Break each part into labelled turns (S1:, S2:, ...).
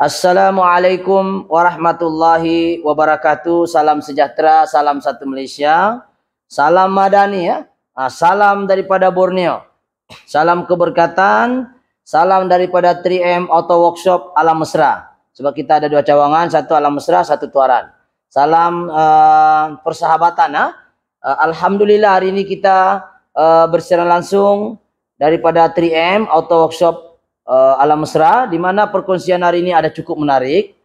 S1: Assalamualaikum warahmatullahi wabarakatuh. Salam sejahtera, salam satu Malaysia, salam madani ya. Salam daripada Borneo, salam keberkatan, salam daripada 3M Auto Workshop Alam Mesra. Sebab kita ada dua cawangan, satu Alam Mesra, satu Tuaran. Salam persahabatan. Alhamdulillah hari ini kita bersiaran langsung daripada 3M Auto Workshop Alam Mesra, di mana perkongsian hari ini ada cukup menarik,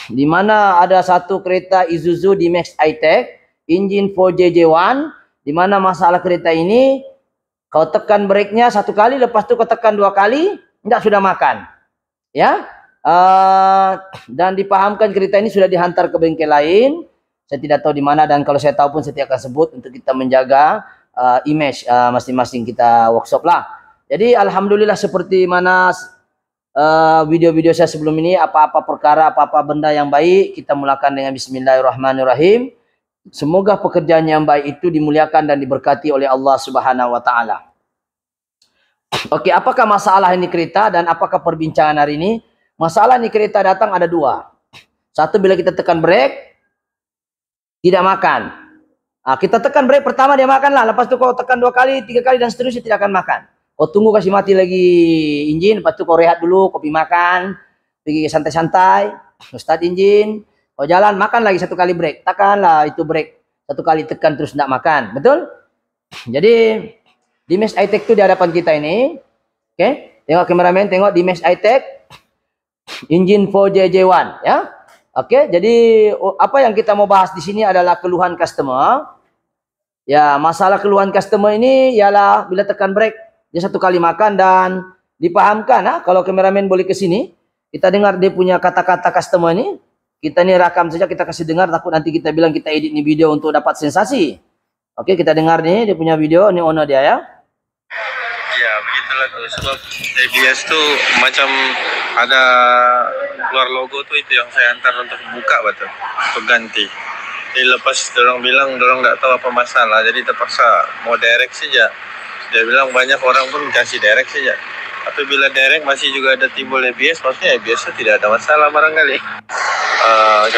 S1: di mana ada satu kereta Isuzu D-Max I-Tech engine 4JJ1, di mana masalah kereta ini kau tekan brake-nya satu kali, lepas tu kau tekan dua kali, tidak sudah makan ya. Dan dipahamkan kereta ini sudah dihantar ke bengkel lain, saya tidak tahu di mana, dan kalau saya tahu pun saya tidak akan sebut untuk kita menjaga image masing-masing kita workshop lah. Jadi alhamdulillah, seperti mana video-video saya sebelum ini, apa-apa perkara, apa-apa benda yang baik kita mulakan dengan bismillahirrahmanirrahim. Semoga pekerjaan yang baik itu dimuliakan dan diberkati oleh Allah Subhanahu wa taala. Oke, apakah masalah ini kereta dan apakah perbincangan hari ini? Masalah ini kereta datang ada dua. Satu, bila kita tekan brake tidak makan. Kita tekan brake pertama dia makan lah, lepas tu kau tekan dua kali, tiga kali dan seterusnya tidak akan makan. Kau tunggu kasih mati lagi engine, lepas tu kau rehat dulu, kopi makan, pergi santai-santai, start engine, kau jalan, makan lagi satu kali brake, tekanlah itu brake, satu kali tekan terus tidak makan, betul? Jadi D-Max I-Tech itu di hadapan kita ini, oke? Tengok kameramen, tengok D-Max I-Tech engine 4JJ1 ya. Oke, jadi apa yang kita mau bahas di sini adalah keluhan customer. Ya, masalah keluhan customer ini ialah bila tekan brake dia satu kali makan, dan dipahamkan kalau kameramen boleh ke sini, kita dengar dia punya kata-kata customer ini. Kita ni rakam saja, kita kasih dengar, takut nanti kita bilang kita edit ni video untuk dapat sensasi. Oke, kita dengar nih dia punya video, ini owner dia ya.
S2: Ya, begitulah tuh, sebab ABS tuh macam ada keluar logo tuh, itu yang saya antar untuk buka betul, untuk ganti. Jadi lepas dorong bilang dorong nggak tahu apa masalah, jadi terpaksa mau direct saja. Dia bilang banyak orang pun kasih direct saja. Tapi bila direct masih juga ada timbul ABS, maksudnya ABS itu tidak ada masalah barangkali.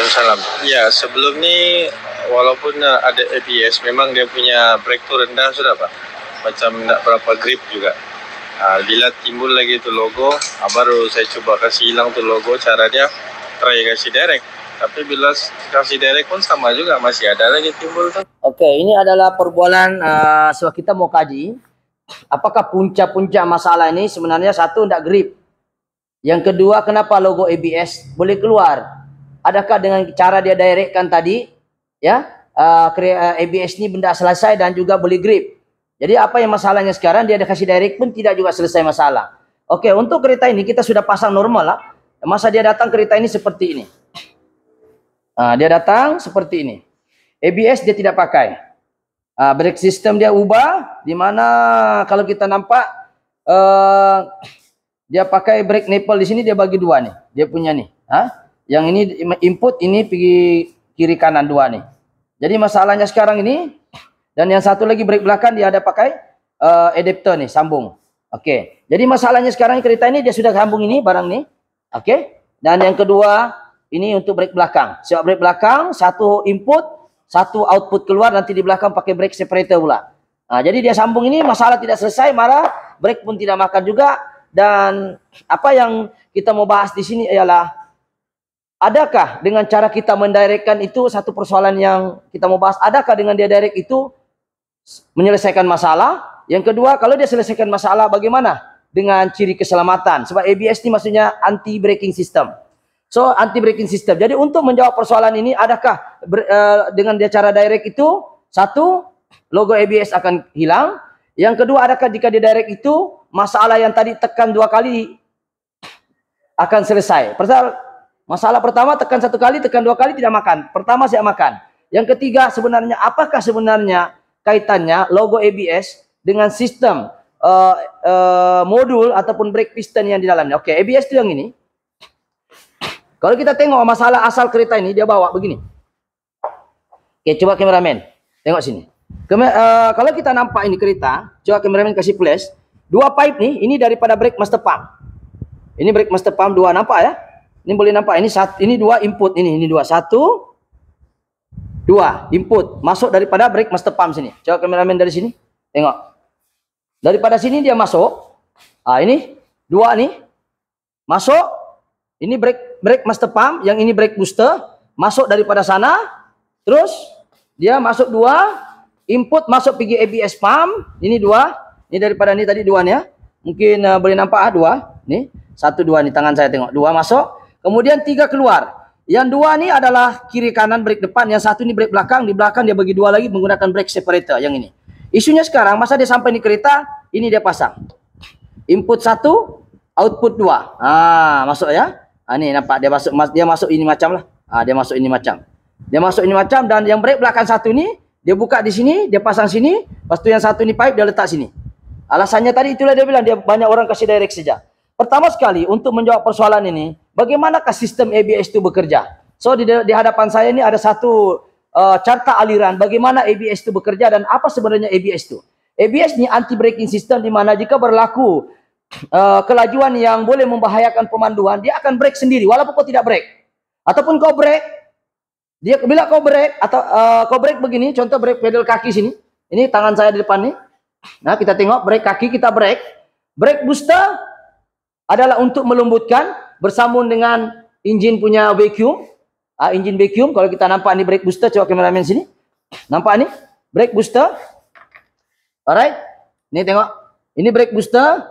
S2: Salam. Ya, sebelum ini walaupun ada ABS, memang dia punya brake tuh rendah sudah Pak. Macam tidak berapa grip juga. Bila timbul lagi itu logo, baru saya coba kasih hilang tuh logo, cara dia try kasih direct. Tapi bila kasih direct pun sama juga, masih ada lagi timbul tuh.
S1: Oke, ini adalah perbualan sebab kita mau kaji apakah punca-punca masalah ini. Sebenarnya satu, tidak grip. Yang kedua, kenapa logo ABS boleh keluar? Adakah dengan cara dia directkan tadi ya, ABS ini benda selesai dan juga boleh grip. Jadi apa yang masalahnya sekarang, dia ada kasih direct pun tidak juga selesai masalah. Oke, untuk kereta ini kita sudah pasang normal lah. Masa dia datang kereta ini seperti ini. Dia datang seperti ini. ABS dia tidak pakai. Brake system dia ubah, di mana kalau kita nampak dia pakai brake nipple di sini, dia bagi dua nih. Dia punya nih. Yang ini input, ini pergi kiri kanan dua nih. Jadi masalahnya sekarang ini, dan yang satu lagi brake belakang dia ada pakai adapter nih, sambung. Oke. Jadi masalahnya sekarang kereta ini dia sudah sambung ini barang nih. Oke. Dan yang kedua ini untuk brake belakang. Sebab brake belakang satu input, satu output keluar, nanti di belakang pakai brake separator pula. Jadi dia sambung ini, masalah tidak selesai, malah brake pun tidak makan juga. Dan apa yang kita mau bahas di sini ialah, adakah dengan cara kita mendirectkan itu, satu persoalan yang kita mau bahas, adakah dengan dia direct itu menyelesaikan masalah? Yang kedua, kalau dia selesaikan masalah, bagaimana dengan ciri keselamatan? Sebab ABS ini maksudnya anti braking system. So, anti braking system. Jadi untuk menjawab persoalan ini, adakah dengan dia cara direct itu, satu, logo ABS akan hilang. Yang kedua, adakah jika dia direct itu, masalah yang tadi tekan dua kali akan selesai. Masalah pertama, tekan satu kali, tekan dua kali tidak makan. Pertama saya makan. Yang ketiga, sebenarnya apakah sebenarnya kaitannya logo ABS dengan sistem modul ataupun brake piston yang di dalamnya. Oke, ABS itu yang ini. Kalau kita tengok masalah asal kereta ini, dia bawa begini. Oke, coba kameramen, tengok sini. Kalau kita nampak ini kereta, coba kameramen kasih flash. Dua pipe nih, ini daripada brake master pump. Ini brake master pump dua, nampak ya? Ini boleh nampak, ini dua input, ini dua, satu, dua input masuk daripada brake master pump sini. Coba kameramen dari sini, tengok. Daripada sini dia masuk. Ini dua nih masuk. Ini brake master pump, yang ini brake booster masuk daripada sana. Terus dia masuk dua input masuk pergi ABS pump. Ini dua. Ini daripada ini tadi dua nih ya. Mungkin boleh nampak dua. Nih, satu dua nih tangan saya tengok. Dua masuk. Kemudian tiga keluar. Yang dua ni adalah kiri kanan brake depan, yang satu ni brake belakang. Di belakang dia bagi dua lagi menggunakan brake separator yang ini. Isunya sekarang masa dia sampai di kereta, ini dia pasang. Input satu, output dua. Masuk ya. Ni nampak dia masuk ini macam lah. Dia masuk ini macam. Dia masuk ini macam, dan yang brake belakang satu ni dia buka di sini, dia pasang sini, lepas tu yang satu ni pipe dia letak sini. Alasannya tadi itulah dia bilang dia banyak orang kasih direct saja. Pertama sekali untuk menjawab persoalan ini, bagaimanakah sistem ABS itu bekerja? So di hadapan saya ini ada satu carta aliran bagaimana ABS itu bekerja dan apa sebenarnya ABS itu. ABS ini anti braking system, di mana jika berlaku kelajuan yang boleh membahayakan pemanduan, dia akan brake sendiri walaupun kau tidak brake. Ataupun kau brake, bila kau brake atau kau brake begini, contoh brake pedal kaki sini. Ini tangan saya di depan nih. Nah, kita tengok brake kaki, kita brake. Brake booster adalah untuk melembutkan, bersambung dengan engine punya vacuum. Engine vacuum, kalau kita nampak ni brake booster, coba kameramen sini. Nampak ni? Brake booster. Alright. Ni tengok. Ini brake booster.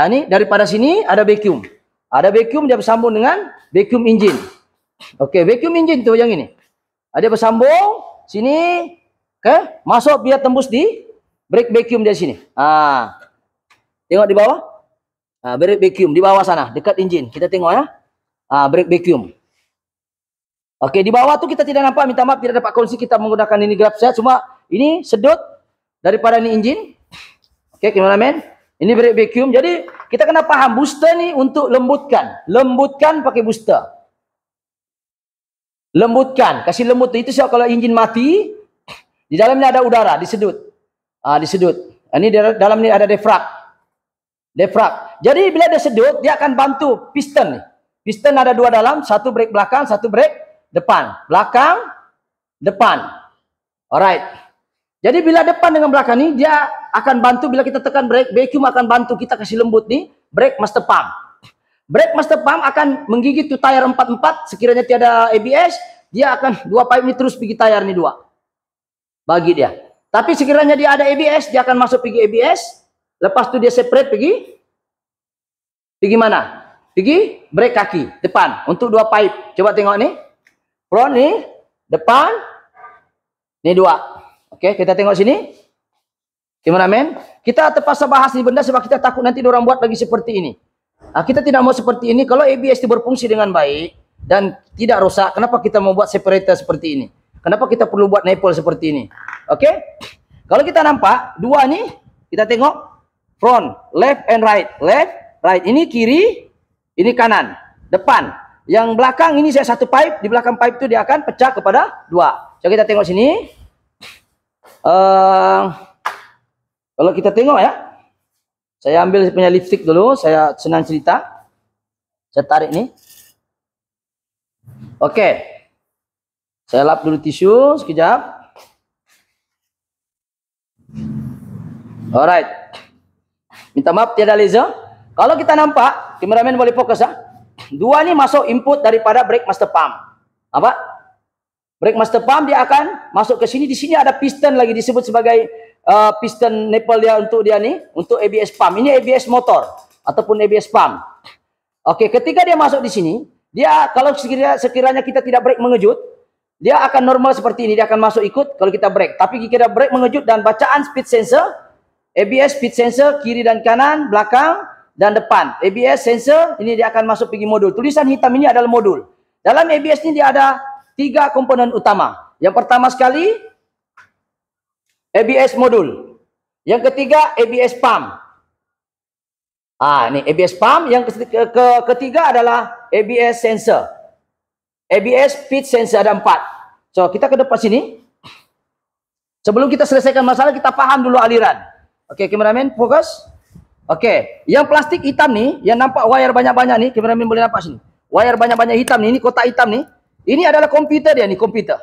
S1: Ni daripada sini ada vacuum. Ada vacuum, dia bersambung dengan vacuum engine. Okey, vacuum engine tu yang ini. Dia bersambung sini, masuk biar tembus di brake vacuum dia sini. Tengok di bawah. Brake vacuum di bawah sana, dekat engine. Kita tengok ya. Brake vacuum. Okey, di bawah tu kita tidak nampak, minta maaf tidak dapat kongsi kita menggunakan ini grab saya. Cuma ini sedut daripada ini engine. Okey, kameramen. Ini brake vacuum. Jadi kita kena paham booster ni untuk lembutkan. Lembutkan pakai booster. Lembutkan, kasih lembut. Itu sebab kalau engine mati, di dalamnya ada udara, disedut. Disedut. Ini dalam ni ada defrag. Jadi bila dia sedut, dia akan bantu piston ni. Piston ada dua dalam, satu brake belakang, satu brake depan. Belakang, depan. Alright. Jadi bila depan dengan belakang ni, dia akan bantu bila kita tekan brake, vacuum akan bantu kita kasih lembut ni, brake master pump. Brake master pump akan menggigit tu tayar 4-4, sekiranya tiada ABS, dia akan dua pipe ni terus pergi tayar ni dua. Bagi dia. Tapi sekiranya dia ada ABS, dia akan masuk pergi ABS, lepas tu dia separate pergi mana? Pergi brake kaki depan untuk dua pipe. Coba tengok ni. Front ni, depan ni dua. Okey, kita tengok sini. Kameramen, kita terpaksa bahas ni benda sebab kita takut nanti orang buat lagi seperti ini. Kita tidak mau seperti ini. Kalau ABS itu berfungsi dengan baik dan tidak rosak, kenapa kita mau buat separator seperti ini? Kenapa kita perlu buat nipple seperti ini? Okey? Kalau kita nampak dua ni, kita tengok front, left and right. Left, right. Ini kiri, ini kanan, depan. Yang belakang ini saya satu pipe, di belakang pipe itu dia akan pecah kepada dua. Coba kita tengok sini. Kalau kita tengok ya, saya ambil punya lipstick dulu, saya senang cerita. Saya tarik ni. Okey. Saya lap dulu tisu sekejap. Alright. Minta maaf tiada laser. Kalau kita nampak, kameramen boleh fokus ya. Dua ni masuk input daripada brake master pump. Apa? Brake master pump dia akan masuk ke sini. Di sini ada piston lagi disebut sebagai piston nipple dia untuk dia ni, untuk ABS pump. Ini ABS motor ataupun ABS pump. Okey, ketika dia masuk di sini, dia kalau sekiranya kita tidak brake mengejut, dia akan normal seperti ini, dia akan masuk ikut kalau kita brake. Tapi jika kita brake mengejut dan bacaan speed sensor, ABS speed sensor kiri dan kanan, belakang dan depan. ABS sensor ini dia akan masuk pergi modul. Tulisan hitam ini adalah modul. Dalam ABS ini dia ada 3 komponen utama. Yang pertama sekali ABS modul. Yang ketiga ABS pump. Ini ABS pump. Yang ketiga adalah ABS sensor. ABS speed sensor ada 4. So kita ke depan sini. Sebelum kita selesaikan masalah, kita paham dulu aliran. Okey, kameramen fokus. Okey, yang plastik hitam ni, yang nampak wire banyak-banyak ni, kameramen boleh nampak sini. wire banyak-banyak hitam nih, ini kotak hitam nih. Ini adalah komputer dia nih, komputer.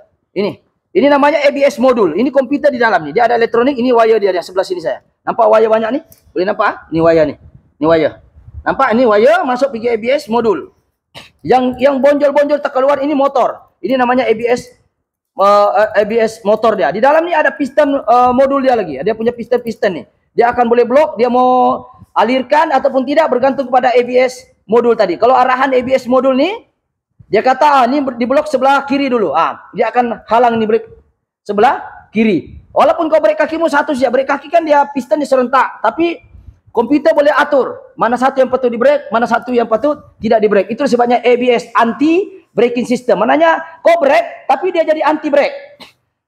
S1: Ini namanya ABS modul. Ini komputer di dalam nih. Dia ada elektronik, ini wire dia sebelah sini saya. Nampak wire banyak nih? Boleh nampak? Ini wire nih. Ini wire. Nampak ini wire masuk pergi ABS modul. Yang bonjol-bonjol terkeluar ini motor. Ini namanya ABS motor dia. Di dalam ni ada piston modul dia lagi. Dia punya piston nih. Dia akan boleh blok, dia mau alirkan ataupun tidak bergantung kepada ABS modul tadi. Kalau arahan ABS modul ni, dia kata ni di blok sebelah kiri dulu. Dia akan halang ni brake sebelah kiri. Walaupun kau brake kakimu satu saja, brake kaki kan dia piston ni serentak, tapi komputer boleh atur mana satu yang patut di brake, mana satu yang patut tidak di brake. Itu sebabnya ABS, anti braking system. Maknanya kau brake tapi dia jadi anti brake.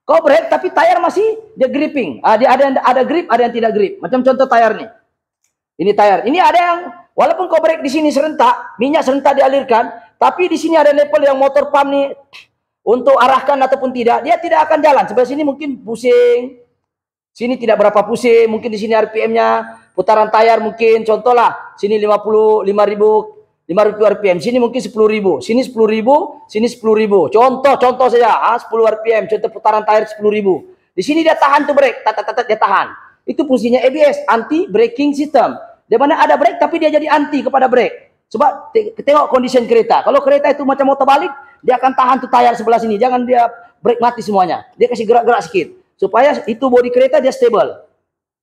S1: Kau brake tapi tayar masih dia gripping. Dia ada grip, ada yang tidak grip. Macam contoh tayar nih. Ini tayar. Ini ada yang walaupun kau brake di sini serentak, minyak serentak dialirkan, tapi di sini ada level yang motor pump nih untuk arahkan ataupun tidak, dia tidak akan jalan. Sebelah sini mungkin pusing. Sini tidak berapa pusing, mungkin di sini RPM-nya putaran tayar mungkin contohlah sini 5.000 RPM, sini mungkin 10.000, sini 10.000, sini 10.000. Contoh saja, 10 RPM, contoh putaran tayar 10.000. Di sini dia tahan tuh brake, dia tahan. Itu fungsinya ABS, anti braking system. Di mana ada brake tapi dia jadi anti kepada brake. Sebab tengok condition kereta. Kalau kereta itu macam mau terbalik, dia akan tahan tuh tayar sebelah sini. Jangan dia brake mati semuanya. Dia kasih gerak-gerak sedikit supaya itu bodi kereta dia stable.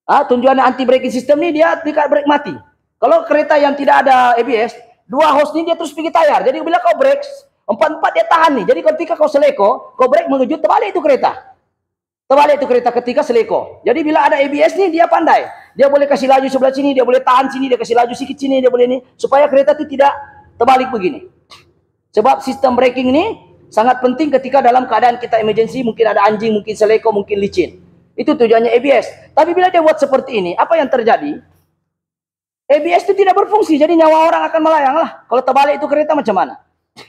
S1: Tujuan anti braking system ni dia tidak brake mati. Kalau kereta yang tidak ada ABS, dua hose ni dia terus pergi tayar. Jadi bila kau brake, empat dia tahan nih. Jadi ketika kau seleko, kau brake mengejut, terbalik itu kereta. Terbalik itu kereta ketika seleko. Jadi bila ada ABS ni dia pandai. Dia boleh kasih laju sebelah sini, dia boleh tahan sini, dia kasih laju sikit sini, dia boleh ni supaya kereta itu tidak terbalik begini. Sebab sistem braking ini sangat penting ketika dalam keadaan kita emergency, mungkin ada anjing, mungkin seleko, mungkin licin. Itu tujuannya ABS. Tapi bila dia buat seperti ini, apa yang terjadi? ABS itu tidak berfungsi, jadi nyawa orang akan melayang lah. Kalau terbalik itu kereta macam mana?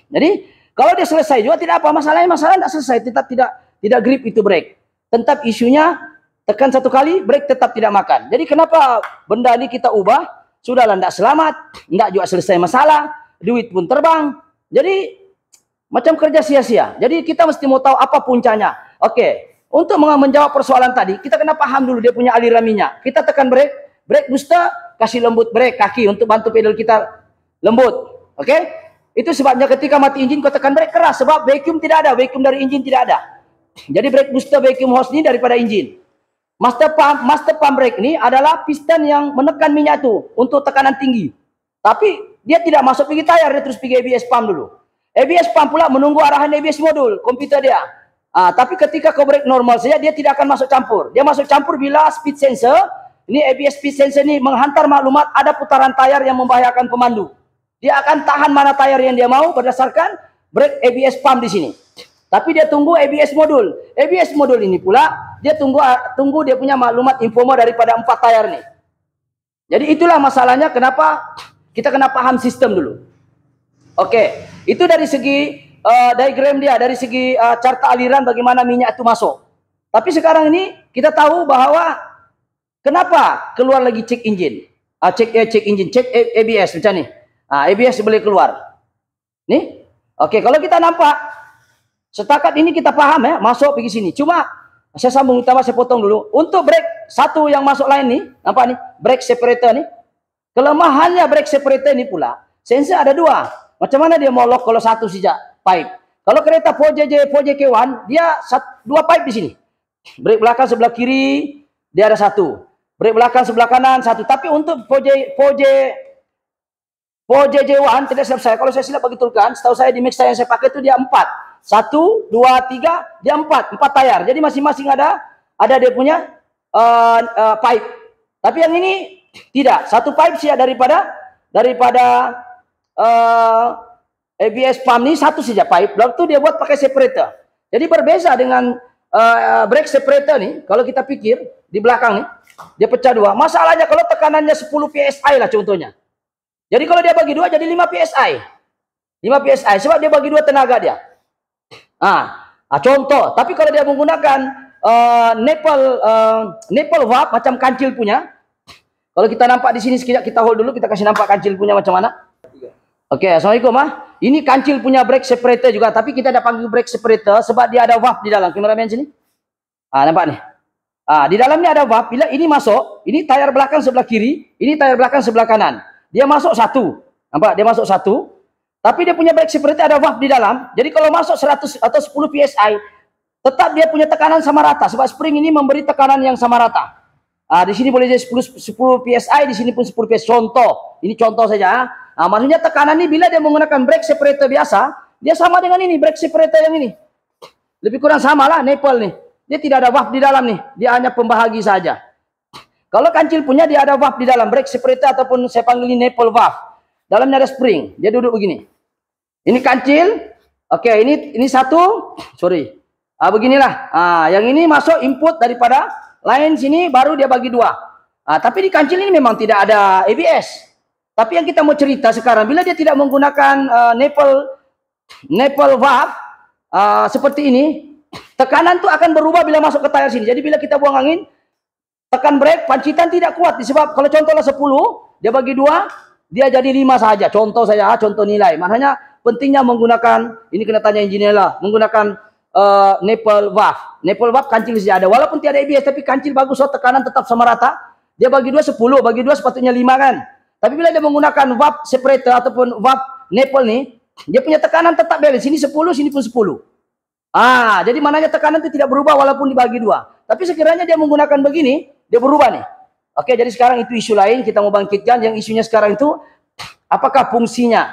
S1: Jadi kalau dia selesai juga tidak apa masalahnya, masalah tidak selesai, tetap tidak grip itu brake. Tetap isunya tekan satu kali, brake tetap tidak makan. Jadi kenapa benda ini kita ubah? Sudahlah tidak selamat, tidak juga selesai masalah, duit pun terbang. Jadi macam kerja sia-sia. Jadi kita mesti mau tahu apa puncanya. Oke, untuk menjawab persoalan tadi, kita kena paham dulu dia punya aliran minyak. Kita tekan brake booster, kasih lembut brake kaki untuk bantu pedal kita lembut. Oke? Itu sebabnya ketika mati enjin kau tekan brake keras sebab vacuum tidak ada, vacuum dari enjin tidak ada. Jadi brake booster vacuum hose ini daripada enjin. Master pump brake ini adalah piston yang menekan minyak itu untuk tekanan tinggi. Tapi dia tidak masuk pergi tayar, dia terus pergi ABS pump dulu. ABS pump pula menunggu arahan ABS modul, komputer dia. Tapi ketika kau brake normal saja, dia tidak akan masuk campur. Dia masuk campur bila speed sensor, ini ABS speed sensor ini menghantar maklumat ada putaran tayar yang membahayakan pemandu. Dia akan tahan mana tayar yang dia mau berdasarkan brake ABS pump di sini. Tapi dia tunggu ABS modul. ABS modul ini pula dia tunggu dia punya maklumat informa daripada 4 tayar nih. Jadi itulah masalahnya kenapa kita kena paham sistem dulu. Oke, itu dari segi diagram dia, dari segi carta aliran bagaimana minyak itu masuk. Tapi sekarang ini kita tahu bahwa kenapa keluar lagi cek engine. Cek ABS macam ni. ABS boleh keluar. Nih. Oke, kalau kita nampak setakat ini kita paham ya, masuk pergi sini. Cuma saya sambung utama, saya potong dulu. Untuk brake satu yang masuk lain nih, nampak nih, brake separator nih. Kelemahannya brake separator ini pula, sensor ada 2. Macam mana dia mau lock kalau satu saja pipe? Kalau kereta 4JK1, dia 2 pipe di sini. Brake belakang sebelah kiri, dia ada 1. Brake belakang sebelah kanan 1. Tapi untuk 4JJ1 tidak silap saya. Kalau saya silap begitulkan, setahu saya di mixer yang saya pakai itu dia 4. 1, 2, 3, dia 4 tayar. Jadi masing-masing ada dia punya pipe. Tapi yang ini tidak. 1 pipe sih daripada ABS pump ini 1 saja pipe. Lalu itu dia buat pakai separator. Jadi berbeza dengan brake separator nih. Kalau kita pikir di belakang nih, dia pecah 2. Masalahnya kalau tekanannya 10 PSI lah contohnya. Jadi kalau dia bagi 2 jadi 5 PSI. 5 PSI sebab dia bagi 2 tenaga dia. Contoh, tapi kalau dia menggunakan nipple valve macam kancil punya. Kalau kita nampak di sini sekejap kita hold dulu, kita kasih nampak kancil punya macam mana. Oke, assalamualaikum Ini kancil punya brake separator juga, tapi kita ada panggil brake separator sebab dia ada valve di dalam. Kameramen sini. Nampak nih. Di dalamnya ada valve. Bila ini masuk, ini tayar belakang sebelah kiri, ini tayar belakang sebelah kanan. Dia masuk satu. Nampak? Dia masuk satu. Tapi dia punya brake separator ada valve di dalam. Jadi kalau masuk 100 atau 10 PSI, tetap dia punya tekanan sama rata sebab spring ini memberi tekanan yang sama rata. Di sini boleh jadi 10 PSI, di sini pun 10 PSI. Contoh, ini contoh saja. Maksudnya tekanan ini bila dia menggunakan brake separator biasa, dia sama dengan ini brake separator yang ini. Lebih kurang sama lah Nepal nih. Dia tidak ada valve di dalam nih, dia hanya pembahagi saja. Kalau kancil punya dia ada valve di dalam brake separator ataupun saya panggil ini Nepal valve. Dalamnya ada spring, dia duduk begini. Ini kancil, oke ini satu, sorry. Beginilah. Yang ini masuk input daripada lain sini baru dia bagi dua. Tapi di kancil ini memang tidak ada ABS. Tapi yang kita mau cerita sekarang bila dia tidak menggunakan Nepal valve seperti ini, tekanan tuh akan berubah bila masuk ke tayar sini. Jadi bila kita buang angin, tekan brake, pancitan tidak kuat disebab kalau contohnya 10, dia bagi dua, dia jadi 5 saja. Contoh saya, contoh nilai. Maknanya pentingnya menggunakan, ini kena tanya engineer lah, menggunakan Nepal valve. Nepal valve kancil saja ada. Walaupun tiada ABS, tapi kancil bagus, so tekanan tetap sama rata. Dia bagi 2 10, bagi 2 sepatutnya 5 kan. Tapi bila dia menggunakan valve separator ataupun valve Nepal nih, dia punya tekanan tetap balance. Sini 10, sini pun 10. Jadi maknanya tekanan itu tidak berubah walaupun dibagi 2. Tapi sekiranya dia menggunakan begini, dia berubah nih. Oke, jadi sekarang itu isu lain kita mau bangkitkan. Yang isunya sekarang itu apakah fungsinya?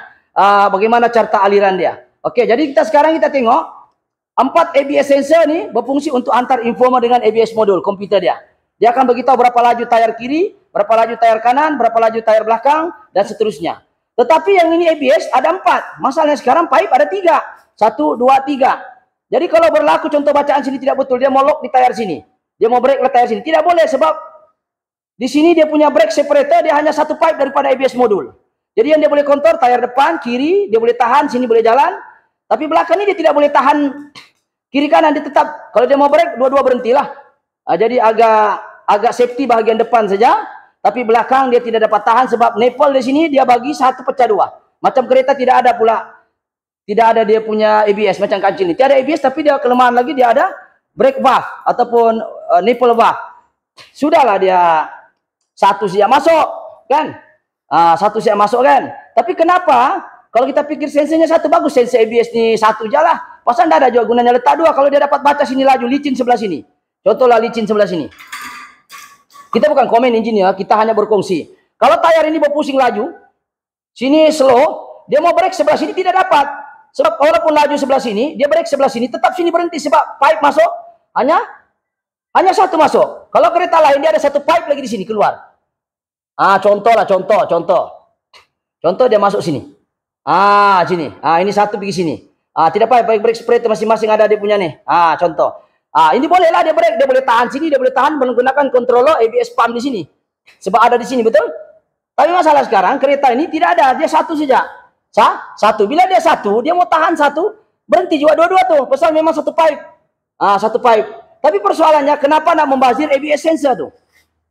S1: Bagaimana carta aliran dia? Oke, jadi sekarang kita tengok 4 ABS sensor nih berfungsi untuk antar informer dengan ABS modul komputer dia. Dia akan beritahu berapa laju tayar kiri, berapa laju tayar kanan, berapa laju tayar belakang dan seterusnya. Tetapi yang ini ABS ada 4. Masalahnya sekarang pipe ada 3. 1, 2, 3. Jadi kalau berlaku contoh bacaan sini tidak betul, dia mau lock di tayar sini. Dia mau brake di tayar sini. Tidak boleh sebab di sini dia punya brake separator, dia hanya 1 pipe daripada ABS modul. Jadi yang dia boleh kontrol tayar depan, kiri, dia boleh tahan, sini boleh jalan. Tapi belakang ini dia tidak boleh tahan kiri kanan, dia tetap. Kalau dia mau brake, dua-dua berhentilah. Jadi agak safety bahagian depan saja. Tapi belakang dia tidak dapat tahan sebab Nepal di sini dia bagi 1 pecah 2. Macam kereta tidak ada pula. Tidak ada dia punya ABS macam kancil ini. Tiada ABS tapi dia kelemahan lagi dia ada brake valve ataupun Nepal valve. Sudahlah dia 1 siap masuk kan? 1 siap masuk kan? Tapi kenapa kalau kita pikir sensornya 1 bagus, sensor ABS ni 1 je lah. Pasal tidak ada juga gunanya letak 2 kalau dia dapat baca sini laju licin sebelah sini. Contohlah licin sebelah sini. Kita bukan komen engineer, kita hanya berkongsi. Kalau tayar ini berpusing laju, sini slow, dia mau brake sebelah sini tidak dapat. Sebab walaupun laju sebelah sini, dia brake sebelah sini, tetap sini berhenti sebab pipe masuk hanya 1 masuk. Kalau kereta lain dia ada 1 pipe lagi di sini keluar. Contoh dia masuk sini. Sini. Ini 1 pergi sini. Tidak apa-apa, brake separator masing-masing ada dia punya nih. Contoh. Ini bolehlah dia brake, dia boleh tahan sini, dia boleh tahan menggunakan controller ABS pump di sini. Sebab ada di sini, betul? Tapi masalah sekarang kereta ini tidak ada, dia 1 saja. 1. Bila dia 1, dia mau tahan 1, berhenti juga dua-dua tuh. Pasal memang 1 pipe. 1 pipe. Tapi persoalannya kenapa nak membazir ABS sensor tuh?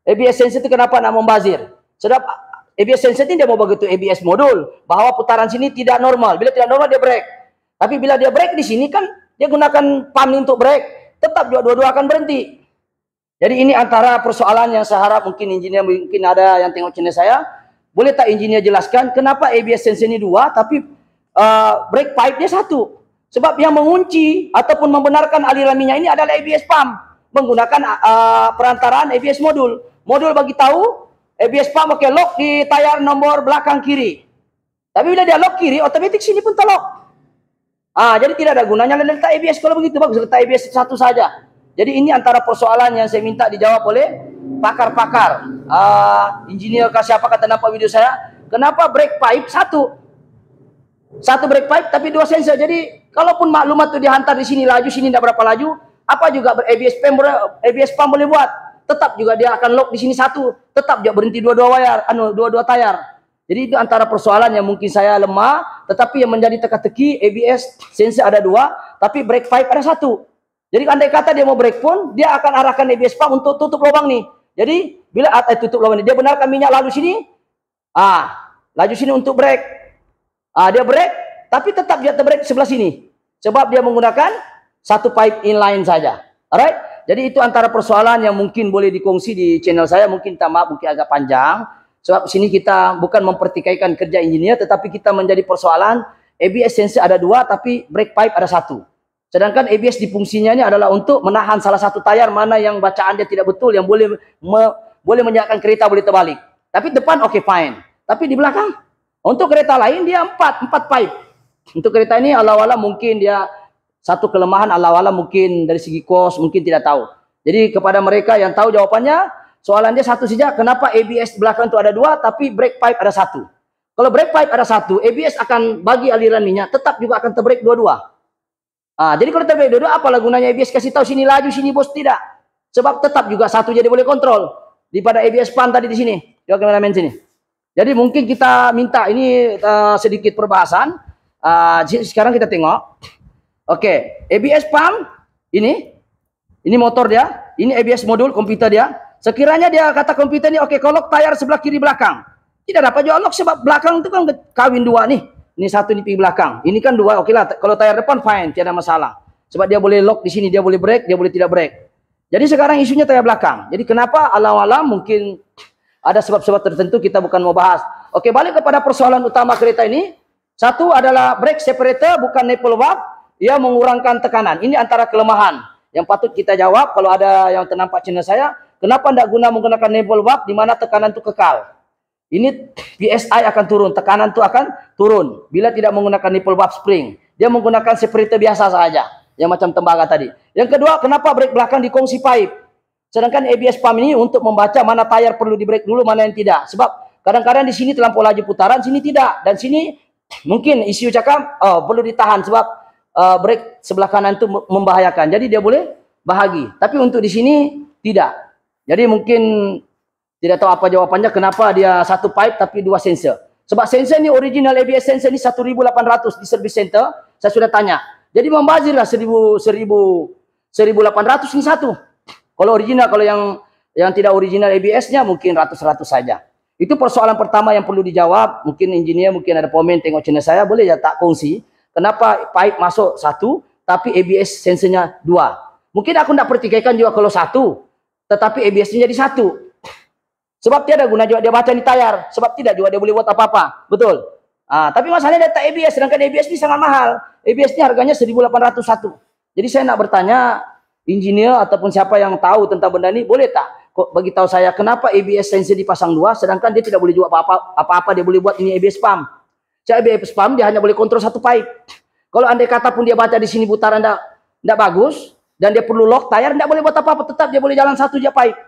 S1: ABS sensor itu kenapa nak membazir? Sebab ABS sensor ini dia mau begitu ABS modul bahwa putaran sini tidak normal. Bila tidak normal dia brake. Tapi bila dia brake di sini kan dia gunakan pump untuk brake. Tetap dua-dua akan berhenti. Jadi ini antara persoalan yang saya harap mungkin engineer mungkin ada yang tengok channel saya. Boleh tak engineer jelaskan kenapa ABS sensor ini 2 tapi brake pipe dia 1? Sebab yang mengunci ataupun membenarkan aliran minyak ini adalah ABS pump menggunakan perantaraan ABS modul. Modul bagi tahu ABS pump lock di tayar nomor belakang kiri. Tapi bila dia lock kiri, otomatis sini pun terlock. Jadi tidak ada gunanya letak ABS kalau begitu, bagus letak ABS 1 saja. Jadi ini antara persoalan yang saya minta dijawab oleh pakar-pakar. Engineer kah siapa kata nampak video saya, kenapa brake pipe 1 brake pipe tapi 2 sensor. Jadi kalaupun maklumat itu dihantar di sini laju, sini tidak berapa laju, apa juga ABS pump boleh buat? Tetap juga dia akan lock di sini 1, tetap juga berhenti dua-dua tayar. Jadi itu antara persoalan yang mungkin saya lemah, tetapi yang menjadi teka-teki ABS sensor ada 2, tapi brake pipe ada 1. Jadi andai kata dia mau brake pun, dia akan arahkan ABS pump untuk tutup lubang nih. Jadi bila tutup lubang ini, dia benarkan minyak lalu sini, laju sini untuk brake. Dia brake, tapi tetap dia terbrake sebelah sini. Sebab dia menggunakan satu pipe inline saja. Alright? Jadi itu antara persoalan yang mungkin boleh dikongsi di channel saya. Mungkin maaf, mungkin agak panjang. Sebab sini kita bukan mempertikaikan kerja engineer, tetapi kita menjadi persoalan ABS sensor ada 2, tapi brake pipe ada 1. Sedangkan ABS di fungsinya ini adalah untuk menahan salah satu tayar mana yang bacaan dia tidak betul, yang boleh menyebabkan kereta boleh terbalik. Tapi depan oke, fine. Tapi di belakang, untuk kereta lain dia 4 pipe. Untuk kereta ini Allah-Allah mungkin dia satu kelemahan, Allah-Allah mungkin dari segi kos mungkin tidak tahu. Jadi kepada mereka yang tahu jawabannya, soalan dia satu saja, kenapa ABS belakang itu ada 2 tapi brake pipe ada 1? Kalau brake pipe ada 1, ABS akan bagi aliran minyak, tetap juga akan terbrake dua-dua. Jadi kalau terbrake dua-dua, apalah gunanya ABS kasih tahu sini laju, sini bos, tidak. Sebab tetap juga satu jadi boleh kontrol daripada ABS pan tadi di sini. Coba kameramen sini. Jadi mungkin kita minta ini sedikit perbahasan. Sekarang kita tengok. Oke, ABS pump ini motor dia, ini ABS modul komputer dia. Sekiranya dia kata komputer ini oke, kolok tayar sebelah kiri belakang. Tidak dapat juga lock sebab belakang itu kan kawin 2 nih. Ini 1 di belakang. Ini kan 2, oke lah. Kalau tayar depan fine, tidak masalah. Sebab dia boleh lock di sini, dia boleh brake, dia boleh tidak brake. Jadi sekarang isunya tayar belakang. Jadi kenapa Allah-Allah mungkin ada sebab-sebab tertentu kita bukan mau bahas. Oke, balik kepada persoalan utama kereta ini. Satu adalah brake separator bukan nipple valve. Ia mengurangkan tekanan. Ini antara kelemahan yang patut kita jawab. Kalau ada yang ternampak channel saya, kenapa tidak guna menggunakan nipple valve di mana tekanan itu kekal? Ini PSI akan turun, tekanan itu akan turun bila tidak menggunakan nipple valve spring. Dia menggunakan separator biasa saja, yang macam tembaga tadi. Yang kedua, kenapa brake belakang dikongsi pipe? Sedangkan ABS pump ini untuk membaca mana tayar perlu di brake dulu, mana yang tidak. Sebab kadang-kadang di sini terlampau laju putaran, sini tidak, dan sini mungkin isu cakap perlu ditahan sebab brake sebelah kanan itu membahayakan. Jadi dia boleh bahagi. Tapi untuk di sini tidak. Jadi mungkin tidak tahu apa jawabannya kenapa dia 1 pipe tapi 2 sensor. Sebab sensor ini original ABS sensor ini 1.800 di service center. Saya sudah tanya. Jadi membazir lah 1.800 ini 1. Kalau original, kalau yang tidak original ABS-nya mungkin ratus-ratus saja. Itu persoalan pertama yang perlu dijawab. Mungkin engineer, mungkin ada komen tengok channel saya, boleh ya tak kongsi. Kenapa pipe masuk 1, tapi ABS sensornya 2? Mungkin aku tidak pertikaikan juga kalau 1, tetapi ABS-nya jadi 1. Sebab tiada guna juga dia baca di tayar. Sebab tidak juga dia boleh buat apa-apa. Betul? Tapi masalahnya data ABS, sedangkan ABS ini sangat mahal. ABS ini harganya 1.801. Jadi saya nak bertanya, engineer ataupun siapa yang tahu tentang benda ini, boleh tak bagi tahu saya kenapa ABS sensor dipasang 2, sedangkan dia tidak boleh jual apa-apa, dia boleh buat ini ABS pump. ABS pump dia hanya boleh kontrol 1 pipe. Kalau andai kata pun dia baca di sini putaran tidak bagus dan dia perlu lock tayar, tidak boleh buat apa-apa, tetap dia boleh jalan 1 je pipe.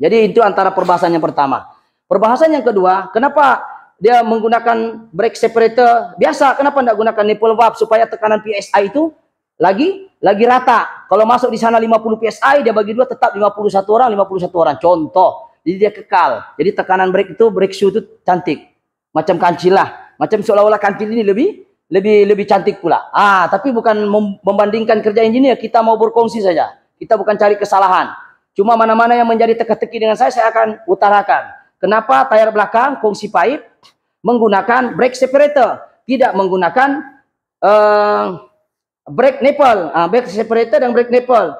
S1: Jadi itu antara perbahasan yang pertama. Perbahasan yang kedua, kenapa dia menggunakan brake separator biasa? Kenapa tidak gunakan nipple valve supaya tekanan PSI itu lagi rata? Kalau masuk di sana 50 PSI, dia bagi 2 tetap 51 orang. Contoh. Jadi dia kekal. Jadi tekanan brake itu, brake shoe itu cantik. Macam kancil lah. Macam seolah-olah kancil ini lebih cantik pula. Tapi bukan membandingkan kerja engineer. Kita mau berkongsi saja. Kita bukan cari kesalahan. Cuma mana-mana yang menjadi teka-teki dengan saya akan utarakan. Kenapa tayar belakang kongsi pipe menggunakan brake separator, tidak menggunakan brake nipple, brake separator dan brake nipple.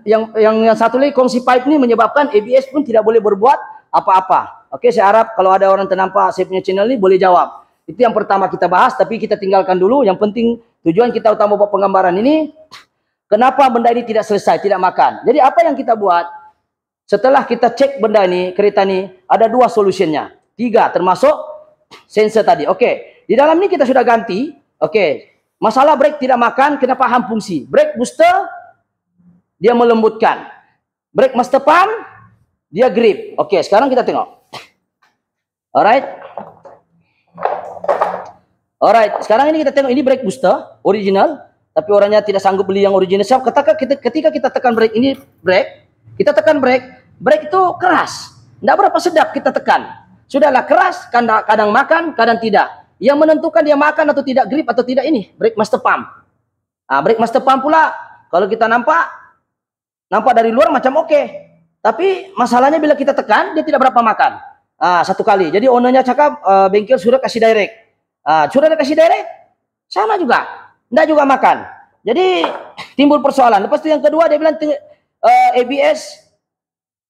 S1: Yang satu lagi kongsi pipe ini menyebabkan ABS pun tidak boleh berbuat apa-apa. Oke, saya harap kalau ada orang ternampak saya punya channel ini boleh jawab. Itu yang pertama kita bahas, tapi kita tinggalkan dulu. Yang penting tujuan kita utama buat penggambaran ini, kenapa benda ini tidak selesai, tidak makan. Jadi apa yang kita buat? Setelah kita cek benda ini, kereta ini, ada 2 solusinya. 3 termasuk sensor tadi. Oke, di dalam ini kita sudah ganti. Oke, masalah brake tidak makan, kena paham fungsi. Brake booster, dia melembutkan. Brake master pump, dia grip. Oke, sekarang kita tengok. Alright. Sekarang ini kita tengok, ini brake booster, original. Tapi orangnya tidak sanggup beli yang original. Sebab ketika kita tekan brake, ini brake, kita tekan brake itu keras. Tidak berapa sedap kita tekan. Sudahlah keras, kadang makan, kadang tidak. Yang menentukan dia makan atau tidak, grip atau tidak ini, brake master pump. Brake master pump pula, kalau kita nampak dari luar macam oke. Tapi masalahnya bila kita tekan, dia tidak berapa makan. 1 kali. Jadi ownernya cakap, bengkel sudah kasih direct. Sudah kasih direct, Sama juga. Enggak juga makan. Jadi timbul persoalan. Lepas itu yang kedua dia bilang